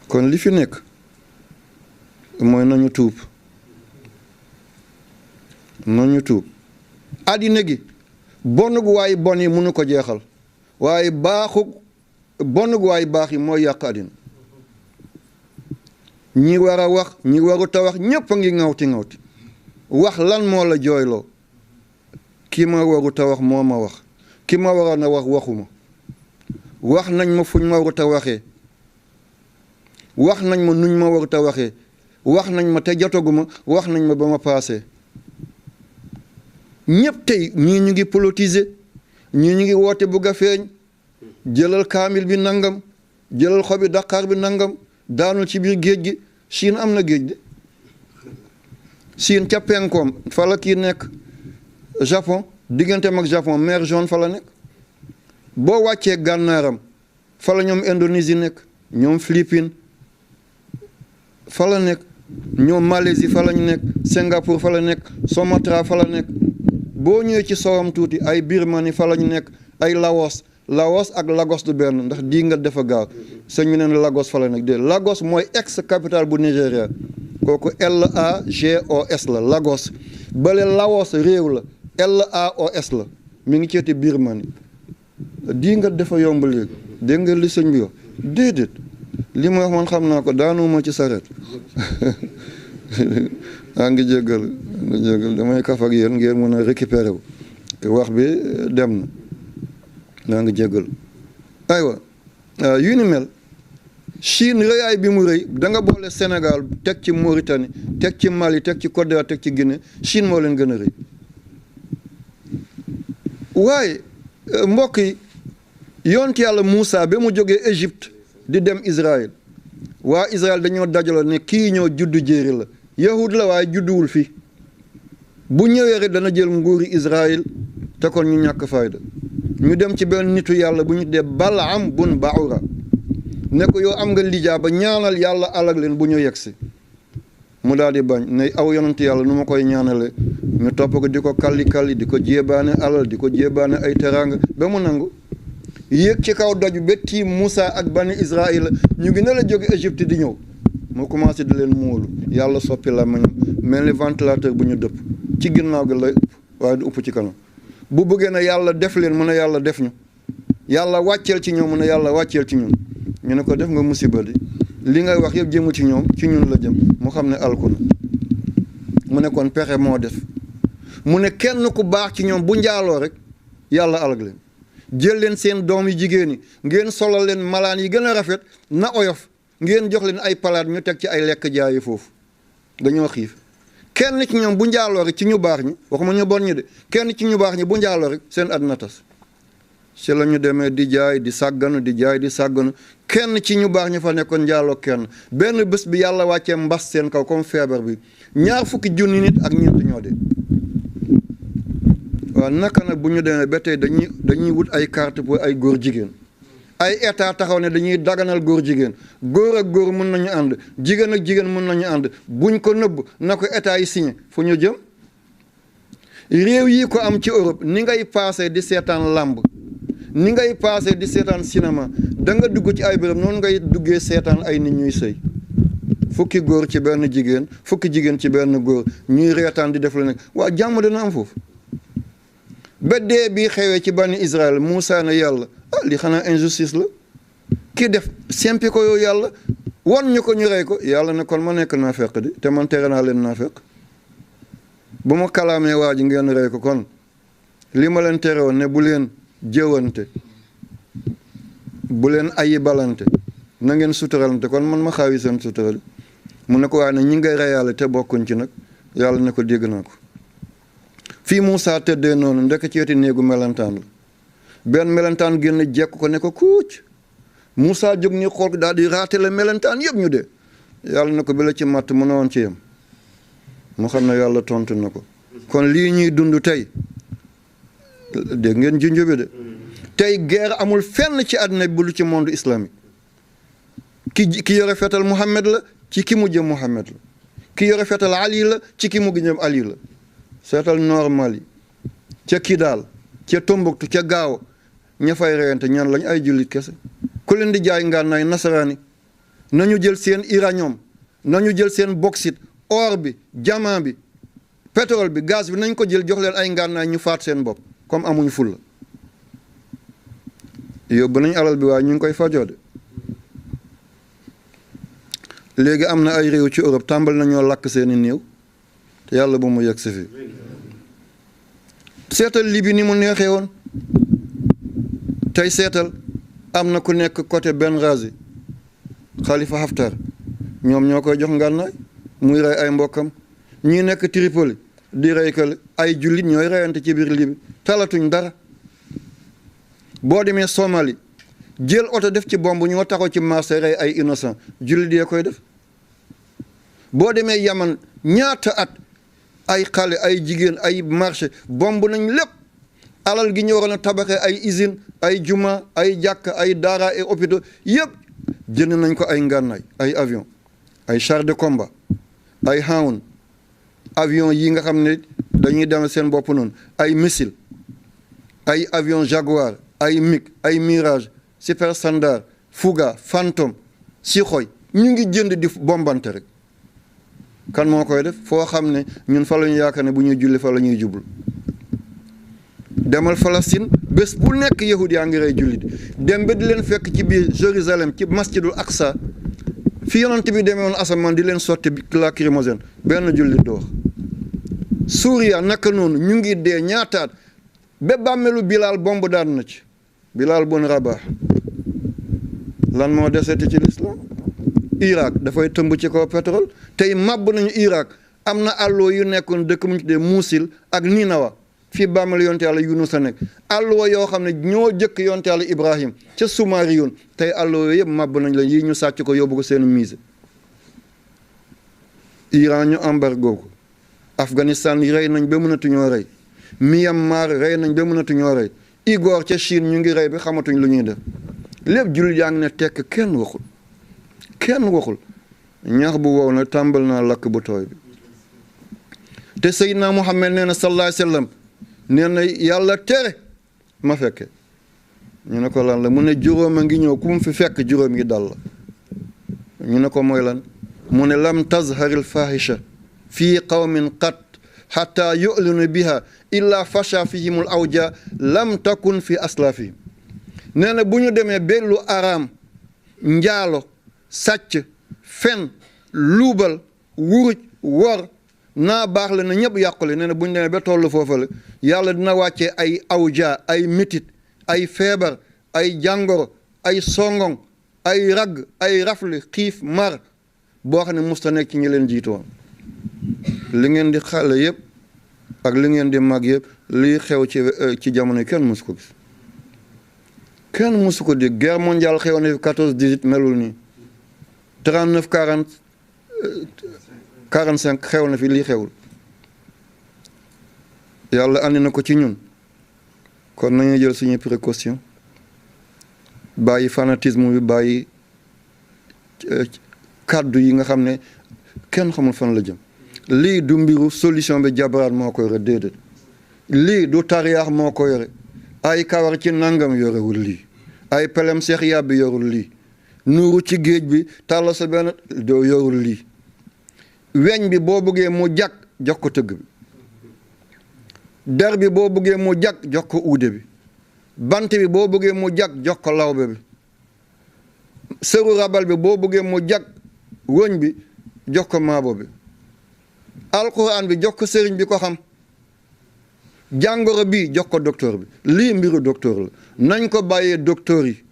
kon li fi nekk mooy nañu tuub àddina gi bon gu waay bon yi mënu ko jeexal waaye bon gu waay baax yi mooy yàq àddina ñi war a wax ñi warut a wax ñépp a ngi ŋawti wax lan moo la jooyloo ki ma warut a wax moo ma wax ki ma waroon a wax waxuma wax nañ ma fuñ ma warut a waxee wax nañ ma nuñ ma warut a waxee wax nañ ma te jotaguma wax nañ ma ba ma paasee ñëpp tey ñii ñu ngi politiser ñii ñu ngi woote bugg a feeñ jëlal kaamil bi nangam jëlal xobi daqaar bi nangam daanul ci biir géej gi Chine am na géej de Chine ca penkoom fa la kii nekk Japon digganteem ak Japon mer Jaune fa la nekk boo wàccee gànnaaram fa la ñoom Indonésie nekk ñoom Philippines fa la nekk ñoom Malaisie fa lañ nekk Singapour fa la nekk Sumatra fa la nekk boo ñëwee ci sowam tuuti ay Birmanie fa lañ nekk ay Laos ak Lagos du benn ndax di nga defa gaaw sëñ bi neen Lagos fa la nekk de Lagos mooy ex capitale bu Nigéria kooku LAGOS la Lagos bale Laos réew la LAOS la mi ngi ceeti Birmanie di nga defa yomb léegi dégg nga li sëñ bi wax déedéet li ma wax man xam naa ko daanuma ci saret ngi jéggal damay kaf ak yéen ngeen mën a récupérer wu wax bi dem na ngi jéggal aywa yu ni mel Chine rëyaay bi mu rëy da nga boole Sénégal teg ci Mauritanie teg ci Mali teg ci Côte d'Ivoire teg ci Guinée Chine moo leen gën a rëy waaye mbokk yi yonent yàlla Moussa ba mu jógee Égypte di dem Israël waa Israël dañoo dajaloo ne kii ñoo juddu jéeri la yahud la waaye judduwul fii bu ñëwee rek dana jël nguuri Israël te kon ñu ñàkk fayda ñu dem ci benn nitu yàlla bu ñu dee Balaam bun Baura ne ko yow am nga lijaa ba ñaanal yàlla alag leen bu ñu yegsi mu daal di bañ ne aw yonent yàlla nu ma koy ñaanale ñu topp ko di ko kalli di ko jéebaane alal di ko jéebaane ay teraanga ba mu nangu yéeg ci kaw doj ba tiim Moussa ak bani Israël ñu ngi ne la jóge Égypte di ñëw mu commencé di leen móolu yàlla soppi la mañam mel ni ventilateur bu ñu dëpp ci ginnaaw gi lay upp waaye du upp ci kanam bu bëggee na yàlla def leen mu ne yàlla def ñu yàlla wàcceel ci ñoom mu ne yàlla wàcceel ci ñun ñu ne ko def nga musiba di li ngay wax yëpp jëmu ci ñoom ci ñun la jëm mu xam ne alku na mu ne kon pexe moo def mu ne kenn ku baax ci ñoom bu njaaloo rek yàlla alag leen jël leen seen doom yu jigéen yi ngeen solal leen malaan yi gën a rafet na oyof ngeen jox leen ay palaat ñu teg ci ay lekk jaayi foofu dañoo xiif kenn ci ñoom bu njaaloo rek ci ñu baax ñi waxuma ñu bon ñi de kenn ci ñu baax ñi bu njaaloo rek seen àddina tas ci la ñu demee di jaay di sàgganu di jaay di sàgganu kenn ci ñu baax ñi fa nekkoon njaaloo kenn benn bés bi yàlla wàccee mbas seen kaw comme feebar bi 20 junni nit ak ñeent ñoo de waaw naka nag bu ñu demee ba tey dañuy wut ay carte pour ay góor jigéen ay état taxaw ne dañuy daganal góor jigéen góor ak góor mën nañu ànd jigéen ak jigéen mën nañu ànd buñ ko nëbb na ko état yi signé fu ñu jëm réew yi ko am ci Europe ni ngay passé di seetaan làmb ni ngay passé di seetaan cinéma da nga dugg ci ay béréb noonu ngay duggee seetaan ay nit ñuy sëy fukki góor ci benn jigéen fukki jigéen ci benn góor ñuy reetaan di def la nekk waa jàmm dina am foofu ba dee bii xewee ci bani Israël Moussa ne yàlla li xanaa injustice la ki def sempi ko yow yàlla wan ñu ko ñu rey ko yàlla ne kon ma nekk naa fekk di te man tere naa leen naa fekk bu ma kalaamee waa ji ngeen rey ko kon li ma leen tere woon ne bu leen jëwante bu leen ayi balante na ngeen suturalante kon man ma xaawi seen sutural mu ne ko waaye ne ñi ngay reyaale te bokkuñ ci nag yàlla ne ko dégg naa ko fii Moussa tëddee noonu ndekk ci wetu néegu melentaan la benn melentaan génn jekk ko ne ko kuuc Moussa jóg ni xool daal di raatale melentaan yëpp ñu dee yàlla ne ko bi la ci matt mën a woon ci yem mu xam ne yàlla tontu na ko kon lii ñuy dund tey dégg ngeen junjo bi de tey guerre amul fenn ci àddina bi lu ci monde islamique ki yore fetal Muhammad la ci ki mu jëm Muhammad la ki yore fetal Ali la ci ki mu jëm Ali la seetal nord Mali ca Kidal ca Tombouctou ca Gao ña fay reyante ñan lañ ay jullit kese ku leen di jaay ngànnaay nasaraani nañu jël seen uranium, nañu jël seen bauxite, or bi, diamant bi, pétrole bi, gaz bi nañ ko jël jox leen ay ngànnaay ñu faat seen bopp comme amuñu fulla. yóbbu nañ alal bi waaye ñu ngi koy fajoo de. léegi am na ay réew ci Europe tàmbal nañoo lakk seeni néew te yàlla bu mu yegg si fi. seetal Libi ni mu neexee woon tey seetal am na ku nekk côté Benghazi Khalifa Haftar ñoom ñoo koy jox ngànnaay muy rey ay mbokkam. ñii nekk Tripoli di rey kal ay jullit ñooy reyante ci biir Libi talatuñ dara. boo demee Somalie jël oto def ci bomb ñoo taxaw ci marché rey ay innocent jullit yee koy def. boo demee Yaman ñaata at ay xale ay jigéen ay marché bomb nañ lépp alal gi ñu waroon a tabaxee ay usine ay juma ay jàkk ay daara ay hôpitaux yëpp jënd nañ ko ay ngànnaay ay avion ay char de combat ay Hound avion yi nga xam ne dañuy demal seen bopp noonu ay missile ay avion Jaguar ay MiG ay Mirage Super Standard Fouga Phantom Sukhoi ñu ngi jënd di bombante rek. kan moo koy def foo xam ne ñun fa la ñu yaakaar ne bu ñuy julli fa la ñuy jublu. demal Palestine bés bu nekk yahud yaa ngi rey jullit dem ba di leen fekk ci biir Jérusalem ci masjidul Aqsa fi yonent bi demee woon asamaan di leen sotti lacrymogène benn jullit doo wax. Suuriya naka noonu ñu ngi dee ñaataat ba bàmmeelu Bilal bomb daan na ci Bilal bun Rabah lan moo deseti ci lislaam. Irak dafay tëmb ci kaw pétrole tey màbb nañu Irak am na àlloo yu nekkoon dëkk mu ñu tuddee Muusil ak Ninawa fii bàmmeel yonte yàlla Yunus a nekk àlloo yoo xam ne ñoo jëkk yonte yàlla Ibrahim ca Soumarioune tey àlloo yooyu yëpp màbb nañ la yii ñu sàcc ko yóbbu ko seen musée. Iran ñu embargo ko Afghanistan yi rey nañ ba mënatuñoo rey Myanmar rey nañ ba mënatuñoo rey Igor ca Chine ñu ngi rey ba xamatuñ lu ñuy def lépp jullit yaa ngi ne tekk kenn waxul. kenn waxul ñax bu wow na tàmbal naa lakk bu tooy bi te Seydina Muhammad nee na sallallahu alayhi wa sallam nee na yàlla tere ma fekke ñu ne ko lan la mu ne juróom a ngi ñëw ku mu fi fekk juróom yi dal la ñu ne ko mooy lan mu ne lam tazharil fahisha fii qawmin qat xata yu'linu biha illa fasha fihimul awja lam takun fi aslafihim nee na bu ñu demee bellu araam njaalo sàcc fen luubal wuruj wor naa baax la na ñëpp yàqule nee na bu ñu demee ba tollu foofa la yàlla dina wàccee ay awja ay métit ay feebar ay jàngoro ay songong ay ragg ay rafli xiif mar boo xam ne musta nekk ci ñi leen jiitu woon li ngeen di xale yëpp ak li ngeen di mag yëpp lii xew ci jamono kenn musu ko gis kenn musu ko dégg guerre mondiale xew na fi 14-18 melul nii 39-40 45 xew na fi lii xewul yàlla andi na ko ci ñun kon nañu jël suñu précaution bàyyi fanatisme bi bàyyi kàddu yi nga xam ne kenn xamul fan la jëm lii du mbiru solution bi jabaraat moo ko yore déedéet lii du tariyaax moo ko yore ay kawar ci nangam yorewul lii ay pelem seex yàbbi yorul lii nuuru ci géej bi tàlla sa benn doo yorul lii weñ bi boo bëggee mu jàkk jox ko tëgg bi der bi boo bëggee mu jàkk jox ko uude bi bant bi boo bëggee mu jàkk jox ko lawbe bi sëru rabal bi boo bëggee mu jàkk wëñ bi jox ko maabo bi alquran bi jox ko sëriñ bi ko xam jàngoro bi jox ko docteur bi lii mbiru docteur la nañ ko bàyyee docteur yi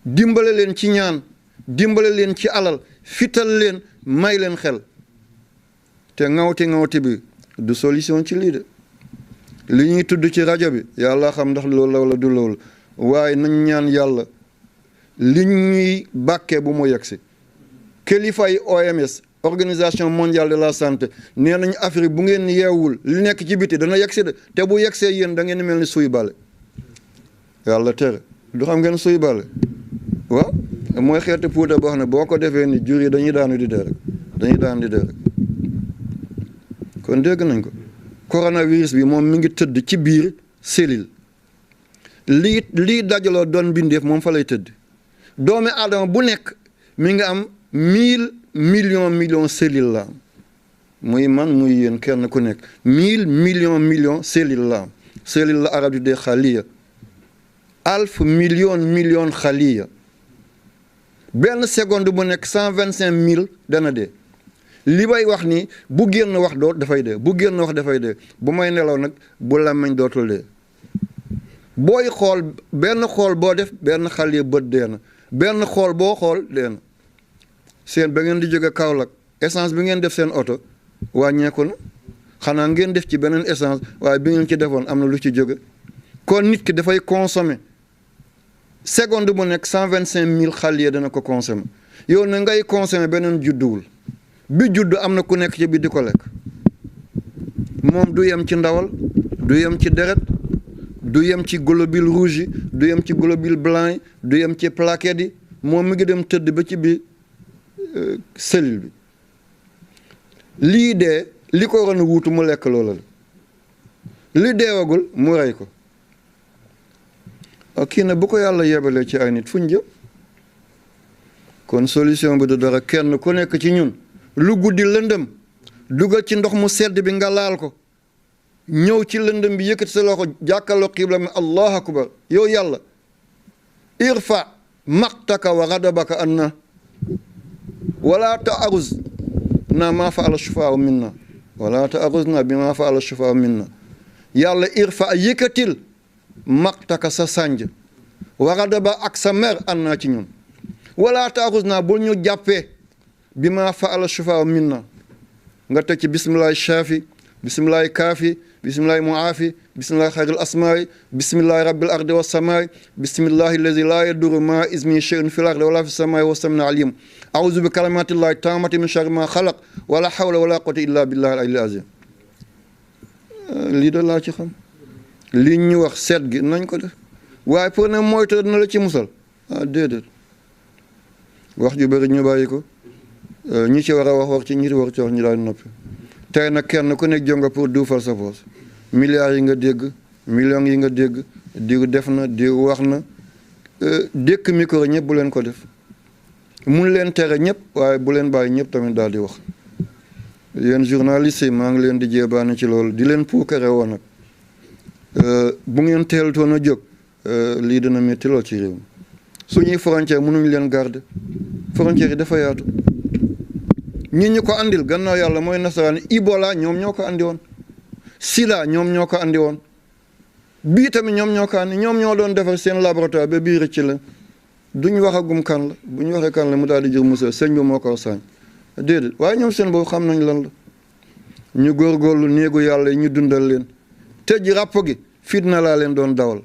dimbale leen ci ñaan dimbale leen ci alal fital leen may leen xel te ŋawti bi du solution ci lii de li ñuy tudd ci rajo bi yàlla xam ndax loolu la wala du loolu waaye nañ ñaan yàlla li ñuy bàkkee bu mu yegsi kilifay OMS organisation mondiale de la santé nee nañu Afrique bu ngeen yeewul li nekk ci biti dana yegsi de te bu yegsee yéen da ngeen mel ni suy bale yàlla tere du xam ngeen suy bale waaw mooy xeetu puuta boo xam ne boo ko defee ni jur yi dañuy daanu di dee rek dañuy daanu di dee rek kon dégg nañ ko coronavirus bi moom mi ngi tëdd ci biir cellule lii dajaloo doon bindeef moom fa lay tëdd doomi aadama bu nekk mi ngi am 1000 millions cellules la am muy man muy yéen kenn ku nekk 1000 millions cellules la am cellule la arab di dee xaliya 1000 millions xaliya benn seconde bu nekk 125 000 dana dee li may wax ni bu génn wax doo dafay dee bu génn wax dafay dee bu may nelaw nag bu làmmiñ dootul dee booy xool benn xool boo def benn xaliya bët dee na benn xool boo xool dee na seen ba ngeen di jóge Kaolack essence bi ngeen def seen oto wàññeeku na xanaa ngeen def ci beneen essence waaye bi ngeen ci defoon am na lu ci jóge kon nit ki dafay consommer seconde bu nekk 125 000 xaliya dana ko consommer yow na ngay consommer beneen judduwul bi judd am na ku nekk ci bi di ko lekk moom du yem ci ndawal du yem ci deret du yem ci globule rouge yi du yem ci globule blanc yi du yem ci plaquettes yi moom mi ngi dem tëdd ba ci biir cellule bi lii dee li ko waroon a wuutu mu lekk loola la li deewagul mu rey ko kii na bu ko yàlla yebalee ci ay nit fuñ jëm kon solution bi du dara kenn ku nekk ci ñun lu guddi lëndëm dugal ci ndox mu sedd bi nga laal ko ñëw ci lëndëm bi yëkkati sa loxo jàkkaloo xibla mi allahu akbar yow yàlla irfa maqtaka wa ghadabaka anna wala ta'aruz na ma faala shufaa minna wala ta'aruz na bi ma faala shufaa minna yàlla irfa yëkkatil maqtaka sa sànj wa ghadaba ak sa mer anna ci ñun wala ta'aruz na bul ñu jàppee bi ma faala shufaa minna nga teg ci bismillahi shaafi bismillahi kaafi bismillahi muaafi bismillahi xayril asmaai bismillahi rabbil ardi wa samaai bismillahi allazi laa yadurru maa ismihi shay'un fil ardi wala fis samaai wa samiul alim auzu bi kalimatillahi taamati min sharri ma xalaq wala hawla wala quwwata illa billahi al-aliyyil azim lii da laa ci xam lii ñu wax seet gi nañ ko def waaye pour ne moytu na la ci musal déedéet wax ju bëri ñu bàyyi ko ñi ci war a wax ci ñi ci war ci wax ñu daal noppi tey nag kenn ku nekk jonga pour duufal sa poos milliards yi nga dégg millions yi nga dégg diw def na diw wax na dékk micro ñëpp bu leen ko def mun leen tere ñëpp waaye bu leen bàyyi ñëpp tamit daal di wax yéen journalistes yi maa ngi leen di jéebaane ci loolu di leen puukare woon nag bu ngeen teeltoon a jóg lii dina métti lool ci réew mi suñuy frontière mënuñu leen garder frontière yi dafa yaatu ñi ñu ko andil gannaaw yàlla mooy nasaraan Ebola ñoom ñoo ko andi woon Sida ñoom ñoo ko andi woon bii tamit ñoom ñoo ko andi ñoom ñoo doon defar seen laboratoire ba bii rëcc la duñ waxagum kan la bu ñu waxee kan la mu daal di jël monsieur sëñ bi moo ko saañ déedéet waaye ñoom seen boobu xam nañ lan la ñu góorgóorlu néegu yàlla yi ñu dundal leen tëj ràpp gi fitna laa leen doon dawal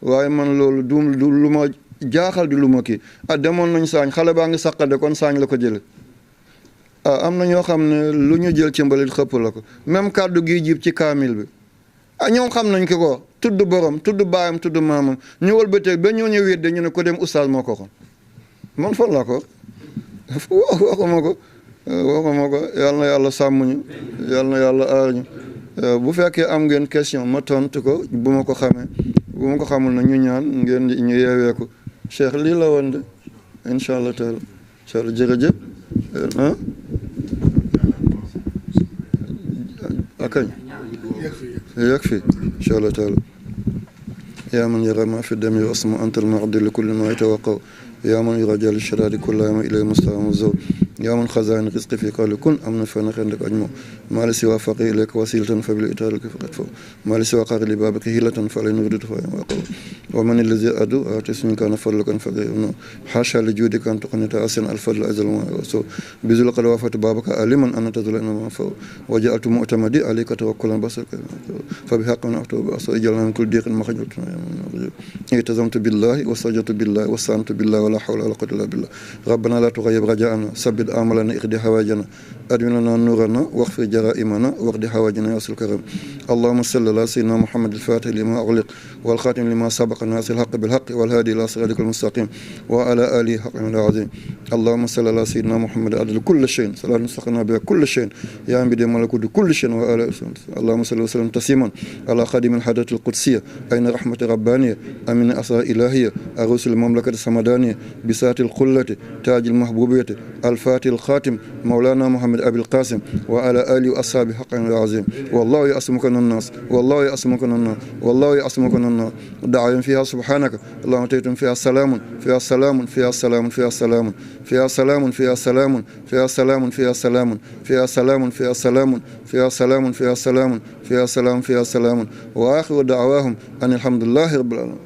waaye man loolu du lu ma jaaxal di lu ma kii demoon nañ saañ xale baa ngi saqade kon saañ la ko jële am na ñoo xam ne lu ñu jël ci mbalit xëpp la ko même kàddu gi jib ci kaamil bi ñoom xam nañ ko tudd borom tudd baayam tudd maamam ñu wëlbatee ba ñoo ñu wedde ñu ne ko dem oustaz moo ko xon man fan laa ko waxuma ko yal na yàlla sàmm ñu yal na yàlla aar ñu bu fekkee am ngeen question ma tontu ko bu ma ko xamee bu ma ko xamul na ñu ñaan ngeen ñu yeewee ko cheikh lii la woon de incha allah taala incha allah jërëjëf akañ yakfi incha allah taala yaa man yara ma fi dami wa asma antal maadi li kulli ma yatawaqqaw yaa man yuraja li sharaadi kulla ma ilay mustawa zaw yaa man xazaan risqi fi qawli kun am na fana xen rek aj mo maa li siwa faqi ilayka wasilatan fa bil itaariki faqat faw maa li siwa qaari li baabiki hilatan fa lay nuridu fa waqaw wa man allazi adu atis min kana fadlukan faqir no hasha li judika an tuqnita asin al fadl azal ma so bizul qad wafat babaka aliman an tazula ma fa wa ja'altu mu'tamadi alayka tawakkulan basarka fa bi haqqin atubu aso jalna kul diqin makhjut itazamtu billahi wa sajadtu billahi wa santu billahi wa la hawla wa la quwwata illa billah rabbana la tughayyib raja'ana sabbit سدد أعمالنا اقضي حوائجنا أدم لنا نورنا واغفر جرائمنا واقض حوائجنا يا واسع الكرم اللهم صل على سيدنا محمد الفاتح لما أغلق والخاتم لما سبق الناس الحق بالحق والهادي إلى صراطك المستقيم وعلى آله حق العظيم اللهم صل على سيدنا محمد عدد كل شيء صلاة نستقنا بها كل شيء يا أنبي ملكوت كل شيء وعلى اللهم صل وسلم تسليما على خادم الحضرة القدسية أين رحمة ربانية أمين أسرى إلهية أرسل المملكة السمدانية بسات الخلة تاج المحبوبية الفاتح الخاتم مولانا محمد أبي القاسم وعلى آله وأصحابه حق العظيم والله يعصمك من الناس والله يعصمك من الناس والله يعصمك من الناس دعاء فيها سبحانك اللهم تيتم فيها سلام فيها سلام فيها سلام فيها سلام فيها سلام فيها سلام فيها سلام فيها سلام فيها سلام فيها سلام فيها سلام فيها سلام فيها سلام فيها سلام وآخر دعواهم أن الحمد لله رب العالمين.